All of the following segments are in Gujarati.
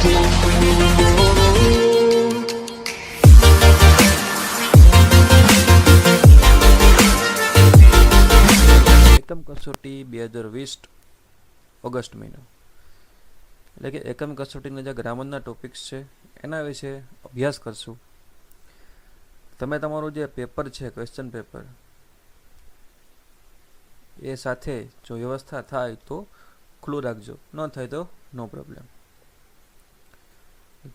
એકમ કસોટી 2020 ઓગસ્ટ મહિનો, એટલે કે એકમ કસોટીના જે ગ્રામરના ટોપિક્સ છે એના વિશે અભ્યાસ કરશું. તમે તમારું જે પેપર છે, ક્વેશ્ચન પેપર, એ સાથે જો વ્યવસ્થા થાય તો ખુલ્લું રાખજો, ન થાય તો નો પ્રોબ્લેમ.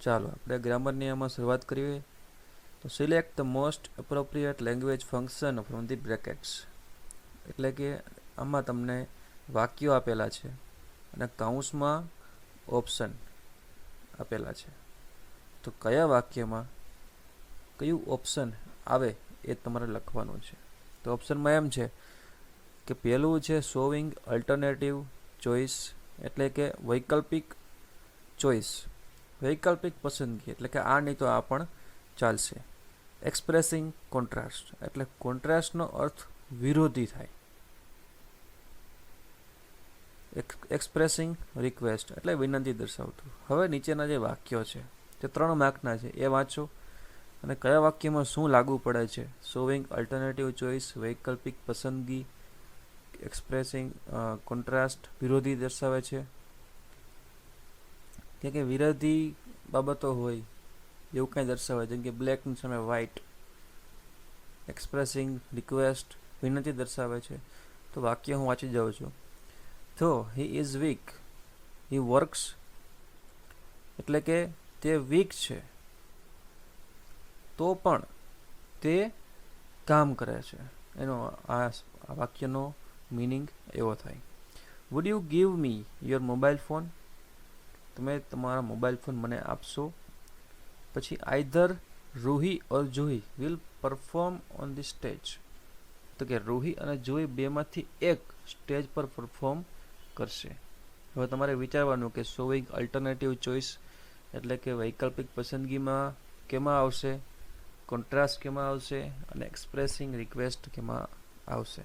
ચાલો આપણે ગ્રામરની આમાં શરૂઆત કરીએ. તો select the most appropriate language function from the brackets, એટલે કે આમાં તમને વાક્યો આપેલા છે અને કૌંસમાં ઓપ્શન આપેલા છે. તો કયા વાક્યમાં કયું ઓપ્શન આવે એ તમારે લખવાનું છે. તો ઓપ્શનમાં એમ છે કે પહેલું છે શોવિંગ અલ્ટરનેટિવ ચોઇસ, એટલે કે વૈકલ્પિક ચોઇસ, વૈકલ્પિક પસંદગી, એટલે કે આ નહીં તો આ પણ ચાલશે. એક્સપ્રેસિંગ કોન્ટ્રાસ્ટ, એટલે કોન્ટ્રાસ્ટનો અર્થ વિરોધી થાય. એક્સપ્રેસિંગ રિક્વેસ્ટ, એટલે વિનંતી દર્શાવતું. હવે નીચેના જે વાક્યો છે તે 3 માર્કના છે એ વાંચો અને કયા વાક્યમાં શું લાગુ પડે છે. શોવિંગ અલ્ટરનેટિવ ચોઇસ, વૈકલ્પિક પસંદગી, એક્સપ્રેસિંગ કોન્ટ્રાસ્ટ, વિરોધી દર્શાવે છે. કે વિરોધી બાબતો હોય એવું કંઈ દર્શાવે, જેમ કે બ્લેકની સામે વ્હાઇટ. એક્સપ્રેસિંગ રિક્વેસ્ટ, વિનંતી દર્શાવે છે. તો વાક્ય હું વાંચી જાઉં છું. તો he is weak, he works, એટલે કે તે વીક છે તો પણ તે કામ કરે છે. એનો આ વાક્યનો મિનિંગ એવો થાય. Would you give me your mobile phone, તમે તમારા મોબાઈલ ફોન મને આપશો. પછી either Ruhi or Juhi will perform on the stage, તો કે રૂહી અને જુહી બેમાંથી એક સ્ટેજ પર પરફોર્મ કરશે. હવે તમારે વિચારવાનું કે શોવિંગ અલ્ટરનેટિવ ચોઇસ એટલે કે વૈકલ્પિક પસંદગીમાં કેમાં આવશે, કોન્ટ્રાસ્ટ કેમાં આવશે અને એક્સપ્રેસિંગ રિક્વેસ્ટ કેમાં આવશે.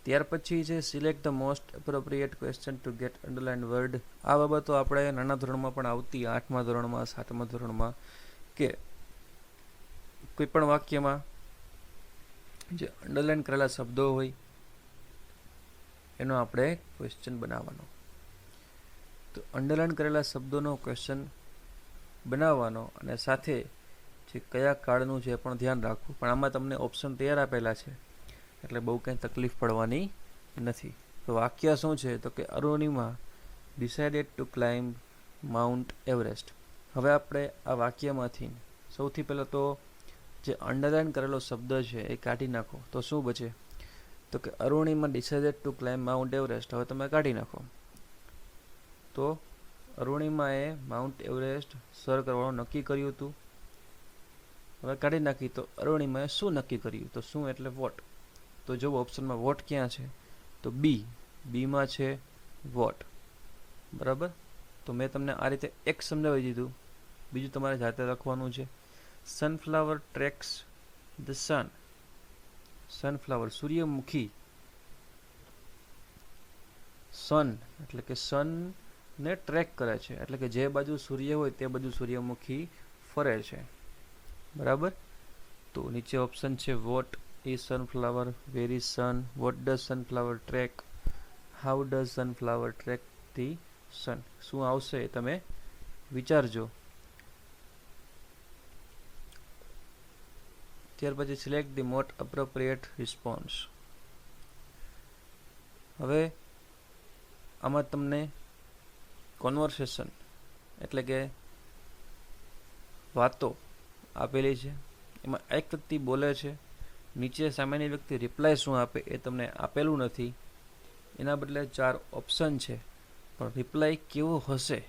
ત્યાર પછી છે select the most appropriate question two gate underline word. આ બાબતો આપણે નાના ધોરણમાં પણ આવતી, 8મા ધોરણમાં, 7મા ધોરણમાં, કે કોઈ પણ વાક્યમાં જે અંડરલાઇન કરેલા શબ્દો હોય એનો આપણે ક્વેશ્ચન બનાવવાનો. તો અંડરલાઇન કરેલા શબ્દોનો ક્વેશ્ચન બનાવવાનો અને સાથે જે કયા કાળનું છે એ પણ ધ્યાન રાખવું. પણ આમાં તમને ઓપ્શન તૈયાર આપેલા છે એટલે બહુ કંઈ તકલીફ પડવાની નથી. તો વાક્ય શું છે, તો કે Arunima decided to climb mount Everest. હવે આપણે આ વાક્યમાંથી સૌથી પહેલાં તો જે અંડરલાઇન કરેલો શબ્દ છે એ કાઢી નાખો. તો શું બચે, તો કે Arunima decided to climb mount Everest. હવે તમે કાઢી નાખો. તો અરુણિમાએ માઉન્ટ એવરેસ્ટ સર કરવાનું નક્કી કર્યું હતું. હવે કાઢી નાખી. તો અરુણિમાએ શું નક્કી કર્યું, તો શું એટલે વોટ. તો જો ઓપ્શનમાં વોટ ક્યાં છે, તો બીમાં છે વોટ. બરાબર. તો મેં તમને આ રીતે એક સમજાવી દીધું, બીજું તમારે જાતે લખવાનું છે. Sunflower tracks the sun, sunflower સૂર્યમુખી, સન એટલે કે સનને ટ્રેક કરે છે, એટલે કે જે બાજુ સૂર્ય હોય તે બાજુ સૂર્યમુખી ફરે છે. બરાબર. તો નીચે ઓપ્શન છે vote is sunflower, where is sun, what does sunflower track, how does sunflower track the sun. શું આવશે એ તમે વિચારજો. ત્યાર પછી select the most appropriate response. હવે આમાં તમને કોન્વર્સેશન એટલે કે વાતો આપેલી છે. એમાં એક વ્યક્તિ બોલે છે, નીચે સામેની વ્યક્તિ રિપ્લાય શું આપે એ તમને આપેલું નથી. એના બદલે 4 ઓપ્શન છે, પણ રિપ્લાય કેવો હશે,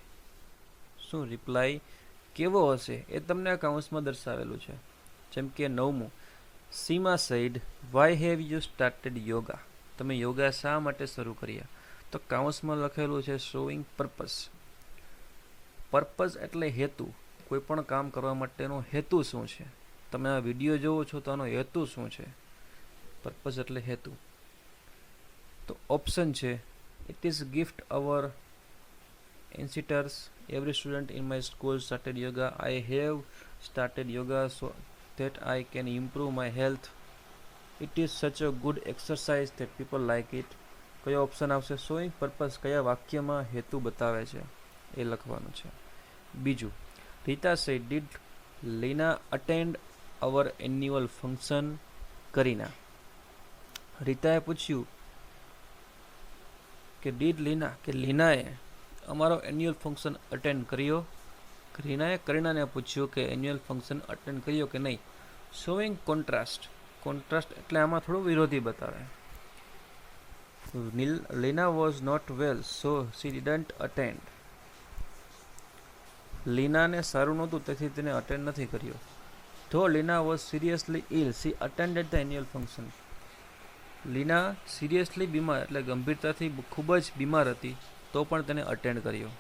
શું રિપ્લાય કેવો હશે એ તમને કૌંસમાં દર્શાવેલું છે. જેમ કે 9મું, Seema said why have you started yoga, તમે યોગા શા માટે શરૂ કર્યા. તો કૌંસમાં લખેલું છે શોઈંગ પર્પસ. પર્પસ એટલે હેતુ, કોઈ પણ કામ કરવા માટેનો હેતુ શું છે. તમે આ વિડીયો જોવો છો તો આનો હેતુ શું છે. પર્પસ એટલે હેતુ. તો ઓપ્શન છે It is gift our ancestors. Every student in my school started yoga. I have started yoga so that I can improve my health. It is such a good exercise that people like it. કયો ઓપ્શન આવશે? શોઈંગ પર્પઝ કયા વાક્યમાં હેતુ બતાવે છે એ લખવાનું છે. બીજું, Rita says did Leena attend our annual function? Kareena. રીતાએ પૂછ્યું કે ડીડ લીના, કે લીનાએ અમારો એન્યુઅલ ફંક્શન અટેન્ડ કર્યો? રીનાએ કરીનાને પૂછ્યું કે એન્યુઅલ ફંક્શન અટેન્ડ કર્યો કે નહીં. Showing contrast. કોન્ટ્રાસ્ટ એટલે આમાં થોડું વિરોધી બતાવે. Lina was not well, so she didn't attend. લીનાને સારું નહોતું તેથી તેને અટેન્ડ નથી કર્યો. Though Lina was seriously ill, she attended the annual function. Leena seriously બીમાર એટલે ગંભીરતાથી ખૂબ જ બીમાર હતી તો પણ તેને અટેન્ડ કર્યો.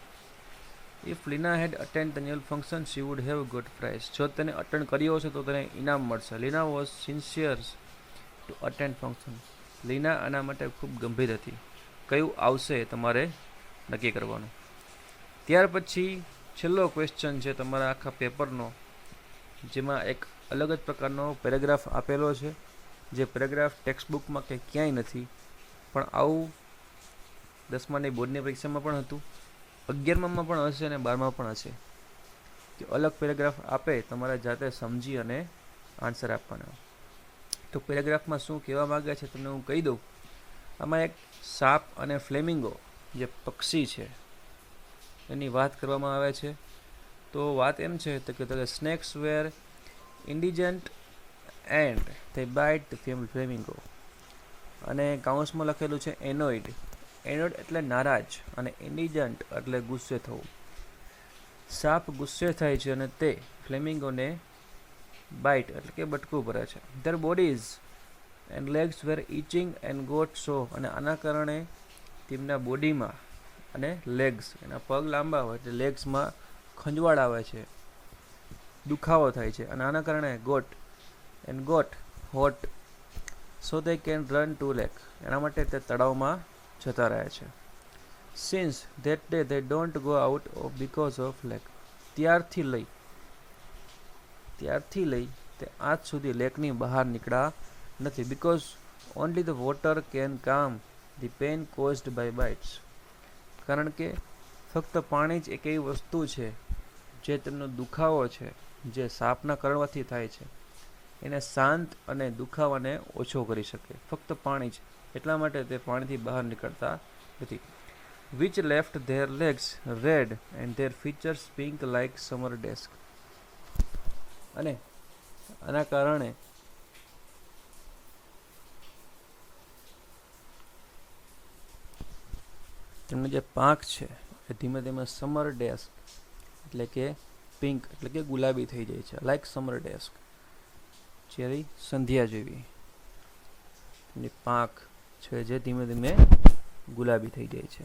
If Lina had attended the annual function, she would have got prize. જો તેને અટેન્ડ કર્યો હશે તો તેને ઇનામ મળશે. Lina was sincere to attend function. લીના આના માટે ખૂબ ગંભીર હતી. કયું આવશે તમારે નક્કી કરવાનું. ત્યાર પછી છેલ્લો ક્વેશ્ચન છે તમારા આખા પેપરનો, જેમાં એક અલગ જ પ્રકારનો પેરેગ્રાફ આપેલો છે, જે પેરેગ્રાફ ટેક્સ્ટબુકમાં કે ક્યાંય નથી, પણ આવું 10માની બોર્ડની પરીક્ષામાં પણ હતું, 11મામાં પણ હશે અને 12માં પણ હશે. કે અલગ પેરેગ્રાફ આપે, તમારે જાતે સમજી અને આન્સર આપવાનો. તો પેરેગ્રાફમાં શું કહેવા માગે છે તમને હું કહી દઉં. આમાં એક સાપ અને ફ્લેમિંગો જે પક્ષી છે એની વાત કરવામાં આવે છે. તો વાત એમ છે કે snakes were indigenous and they bite the flamingo. અને કાઉન્સમાં લખેલું છે એનોઇડ. એનોઇડ એટલે નારાજ અને ઇન્ડિજન્ટ એટલે ગુસ્સે થવું. સાપ ગુસ્સે થાય છે અને તે ફ્લેમિંગોને બાઇટ એટલે કે બટકું ભરે છે. their bodies and legs were itching and got sore. અને આના કારણે તેમના બોડીમાં અને લેગ્સ, એના પગ લાંબા હોય એટલે લેગ્સમાં ખંજવાળ આવે છે, દુખાવો થાય છે. અને આના કારણે got hot so they can run to lake. એના માટે તે તળાવમાં જતા રહે છે. since that day they don't go out because of lake. ત્યારથી લઈ તે આજ સુધી લેકની બહાર નીકળ્યા નથી. because only the water can calm the pain caused by bites. કારણ કે ફક્ત પાણી જ એક એવી વસ્તુ છે જે તેમનો દુખાવો છે, જે સાપના કરડવાથી થાય છે, એને શાંત અને દુખાવાને ઓછો કરી શકે. ફક્ત પાણી જ, એટલા માટે તે પાણીથી બહાર નીકળતા નથી. which left their legs red and their features pink like summer days. અને આના કારણે તેમનો જે પાંખ છે એ ધીમે ધીમે સમર ડેસ્ક એટલે કે પિંક એટલે કે ગુલાબી થઈ જાય છે. લાઈક સમર ડેસ્ક, જેવી સંધ્યા જેવી એની પાંખ છે જે ધીમે ધીમે ગુલાબી થઈ જાય છે.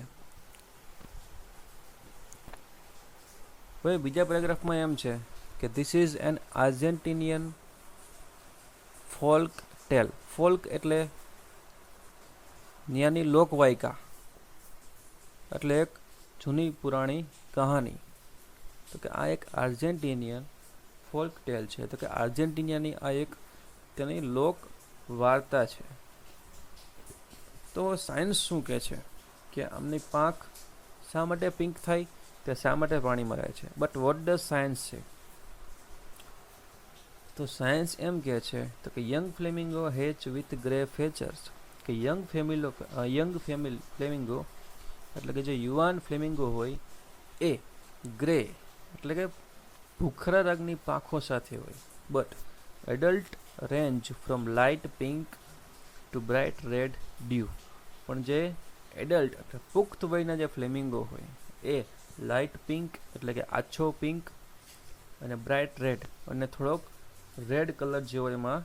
હવે બીજા પેરેગ્રાફમાં એમ છે કે ધીસ ઇઝ એન આર્જેન્ટિનિયન ફોલ્ક ટેલ. ફોલ્ક એટલે ત્યાંની લોકવાયકા, એટલે એક જૂની પુરાણી કહાની. તો કે આ એક આર્જેન્ટિનિયન ફોલ્ક ટેલ છે. તો કે આર્જેન્ટિનિયાની આ એક તેની લોક વાર્તા છે. તો સાયન્સ શું કહે છે કે આમની પાંખ શા માટે પિંક થાય, તે શા માટે પાણીમાં રહે છે. બટ વોટ ડઝ સાયન્સ છે? તો સાયન્સ એમ કહે છે તો કે young flamingo hatch with grey features. કે યંગ ફ્લેમિંગો એટલે કે જે યુવાન ફ્લેમિંગો હોય એ ગ્રે એટલે કે ભૂખરા રંગની પાંખો સાથે હોય. But adult range from light pink to bright red due. પણ જે એડલ્ટ એટલે પુખ્ત વયના જે ફ્લેમિંગો હોય એ લાઇટ પિંક એટલે કે આછો પિંક અને બ્રાઇટ રેડ અને થોડોક રેડ કલર જેવો એમાં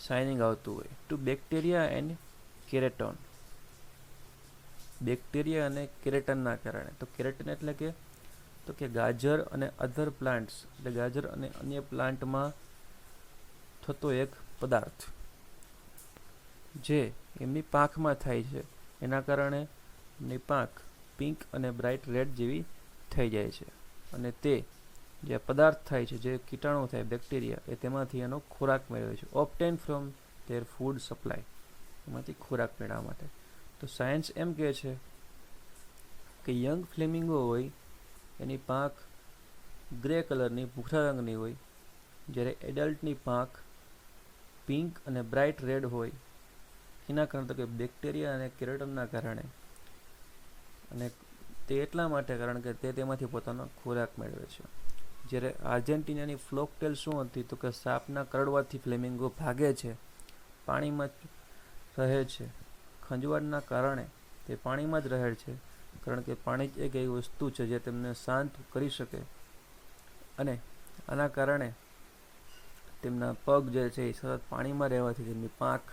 શાઇનિંગ આવતું હોય. To bacteria and keratin. Bacteria અને કેરેટનના કારણે. તો કેરેટન એટલે કે ગાજર અને અધર પ્લાન્ટ્સ એટલે ગાજર અને અન્ય પ્લાન્ટમાં થતો એક પદાર્થ જે એમની પાંખમાં થાય છે, એના કારણે ની પાંખ પિંક અને બ્રાઇટ રેડ જેવી થઈ જાય છે અને તે જે પદાર્થ થાય છે, જે કીટાણુ થાય બેક્ટેરિયા, એ તેમાંથી એનો ખોરાક મેળવે છે. Obtain from their food supply, એમાંથી ખોરાક મેળવવા માટે. તો સાયન્સ એમ કહે છે કે યંગ ફ્લેમિંગો હોય એની પાંખ ગ્રે કલરની ભૂખરા રંગની હોય, જ્યારે એડલ્ટની પાંખ પિંક અને બ્રાઇટ રેડ હોય. એના કારણે તો કે બેક્ટેરિયા અને કેરાટિનના કારણે, અને તે એટલા માટે કારણ કે તે તેમાંથી પોતાનો ખોરાક મેળવે છે. જ્યારે આર્જેન્ટિનાની ફ્લોકટેલ શું હતી? તો કે સાપના કરડવાથી ફ્લેમિંગો ભાગે છે, પાણીમાં રહે છે. ખંજવાળના કારણે તે પાણીમાં જ રહે છે, કારણ કે પાણી જ એક એવી વસ્તુ છે જે તેમને શાંત કરી શકે. અને આના કારણે તેમના પગ જે છે એ સતત પાણીમાં રહેવાથી તેમની પાંખ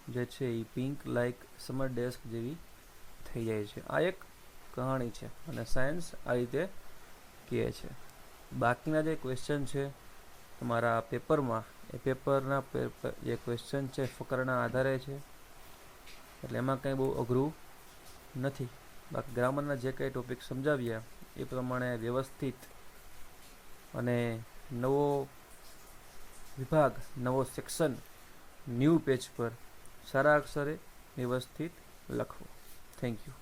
જે છે એ પિંક લાઇક સમર ડેસ્ક જેવી થઈ જાય છે. આ એક કહાણી છે અને સાયન્સ આ રીતે કહે છે. બાકીના જે ક્વેશ્ચન છે તમારા પેપરમાં, એ પેપરના જે ક્વેશ્ચન છે ફકરના આધારે છે, એટલે એમાં કંઈ બહુ અઘરું નથી. બાકી ગ્રામરના જે કંઈ ટોપિક સમજાવ્યા એ પ્રમાણે વ્યવસ્થિત અને નવો વિભાગ, નવો સેક્શન ન્યૂ પેજ પર સારા અક્ષરે વ્યવસ્થિત લખવો. Thank you.